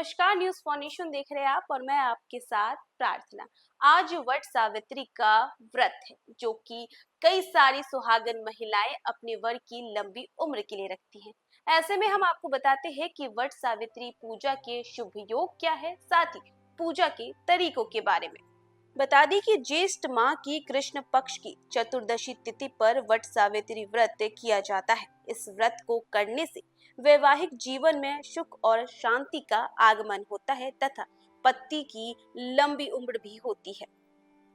नमस्कार, news for nation देख रहे हैं आप और मैं आपके साथ प्रार्थना। आज वट सावित्री का व्रत है जो कि कई सारी सुहागन महिलाएं अपने वर की लंबी उम्र के लिए रखती हैं। ऐसे में हम आपको बताते हैं कि वट सावित्री पूजा के शुभ योग क्या है, साथ ही पूजा के तरीकों के बारे में। बता दी कि ज्येष्ठ माह की कृष्ण पक्ष की चतुर्दशी तिथि पर वट सावित्री व्रत किया जाता है। इस व्रत को करने से वैवाहिक जीवन में सुख और शांति का आगमन होता है तथा पति की लंबी उम्र भी होती है।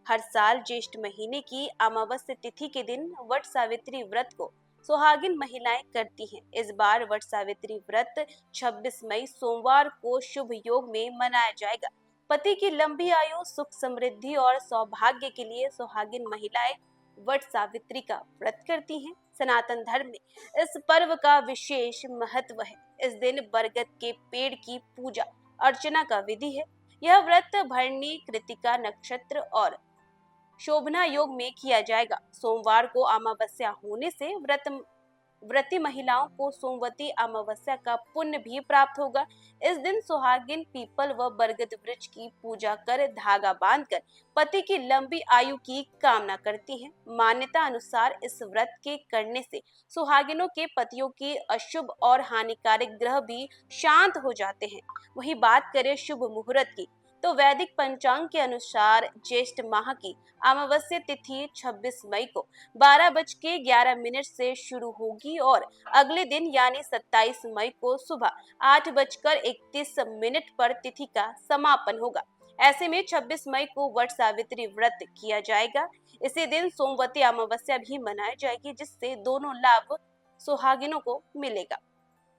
हर साल ज्येष्ठ महीने की अमावस्या तिथि के दिन वट सावित्री व्रत को सुहागिन महिलाएं करती हैं। इस बार वट सावित्री व्रत 26 मई सोमवार को शुभ योग में मनाया जाएगा। पति की लंबी आयु, सुख समृद्धि और सौभाग्य के लिए सुहागिन महिलाएं वट सावित्री का व्रत करती हैं। सनातन धर्म में इस पर्व का विशेष महत्व है। इस दिन बरगद के पेड़ की पूजा अर्चना का विधि है। यह व्रत भरणी कृतिका नक्षत्र और शोभना योग में किया जाएगा। सोमवार को अमावस्या होने से व्रती महिलाओं को सोमवती अमावस्या का पुण्य भी प्राप्त होगा। इस दिन सुहागिन पीपल व बरगद वृक्ष की पूजा कर धागा बांधकर पति की लंबी आयु की कामना करती हैं। मान्यता अनुसार इस व्रत के करने से सुहागिनों के पतियों की अशुभ और हानिकारक ग्रह भी शांत हो जाते हैं। वही बात करें शुभ मुहूर्त की, तो वैदिक पंचांग के अनुसार ज्येष्ठ माह की अमावस्या तिथि 26 मई को 12:11 से शुरू होगी और अगले दिन यानी 27 मई को सुबह 8:31 पर तिथि का समापन होगा। ऐसे में 26 मई को वट सावित्री व्रत किया जाएगा। इसी दिन सोमवती अमावस्या भी मनाई जाएगी, जिससे दोनों लाभ सुहागिनों को मिलेगा।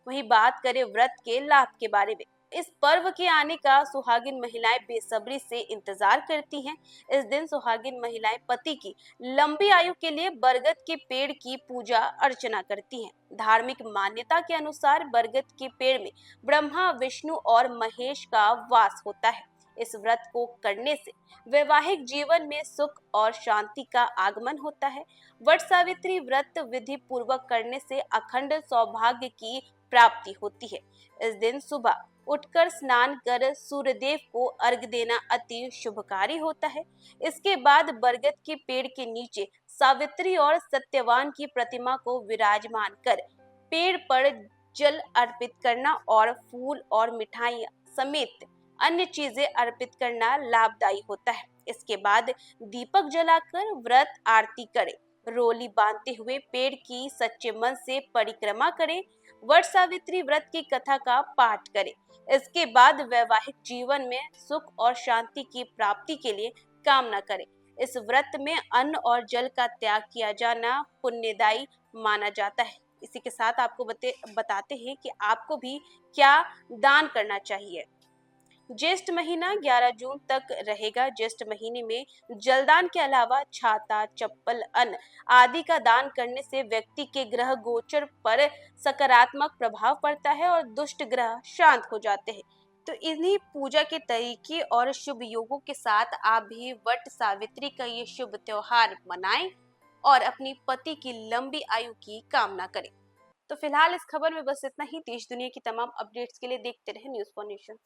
वही बात करें व्रत के लाभ के बारे में। इस पर्व के आने का सुहागिन महिलाएं बेसब्री से इंतजार करती हैं। इस दिन सुहागिन महिलाएं पति की लंबी आयु के लिए बरगद के पेड़ की पूजा अर्चना करती हैं। धार्मिक मान्यता के अनुसार बरगद के पेड़ में ब्रह्मा, विष्णु और महेश का वास होता है। इस व्रत को करने से वैवाहिक जीवन में सुख और शांति का आगमन होता है। वट सावित्री व्रत विधि पूर्वक करने से अखंड सौभाग्य की प्राप्ति होती है। इस दिन सुबह उठकर स्नान कर सूर्यदेव को अर्घ्य देना अति शुभकारी होता है। इसके बाद बरगद के पेड़ के नीचे सावित्री और सत्यवान की प्रतिमा को विराजमान कर पेड़ पर जल अर्पित करना और फूल और मिठाइयां समेत अन्य चीजें अर्पित करना लाभदायी होता है। इसके बाद दीपक जलाकर व्रत आरती करें। रोली बांधते हुए पेड़ की सच्चे मन से परिक्रमा करें। वट सावित्री व्रत की कथा का पाठ करें। इसके बाद वैवाहिक जीवन में सुख और शांति की प्राप्ति के लिए कामना करें। इस व्रत में अन्न और जल का त्याग किया जाना पुण्यदायी माना जाता है। इसी के साथ आपको बताते हैं कि आपको भी क्या दान करना चाहिए। ज्येष्ठ महीना 11 जून तक रहेगा। ज्येष्ठ महीने में जलदान के अलावा छाता, चप्पल, अन्न आदि का दान करने से व्यक्ति के ग्रह गोचर पर सकारात्मक प्रभाव पड़ता है और दुष्ट ग्रह शांत हो जाते हैं। तो इन्हीं पूजा के तरीके और शुभ योगों के साथ आप भी वट सावित्री का ये शुभ त्योहार मनाएं और अपनी पति की लंबी आयु की कामना करें। तो फिलहाल इस खबर में बस इतना ही। देश दुनिया की तमाम अपडेट्स के लिए देखते रहें न्यूज़ फॉर नेशन।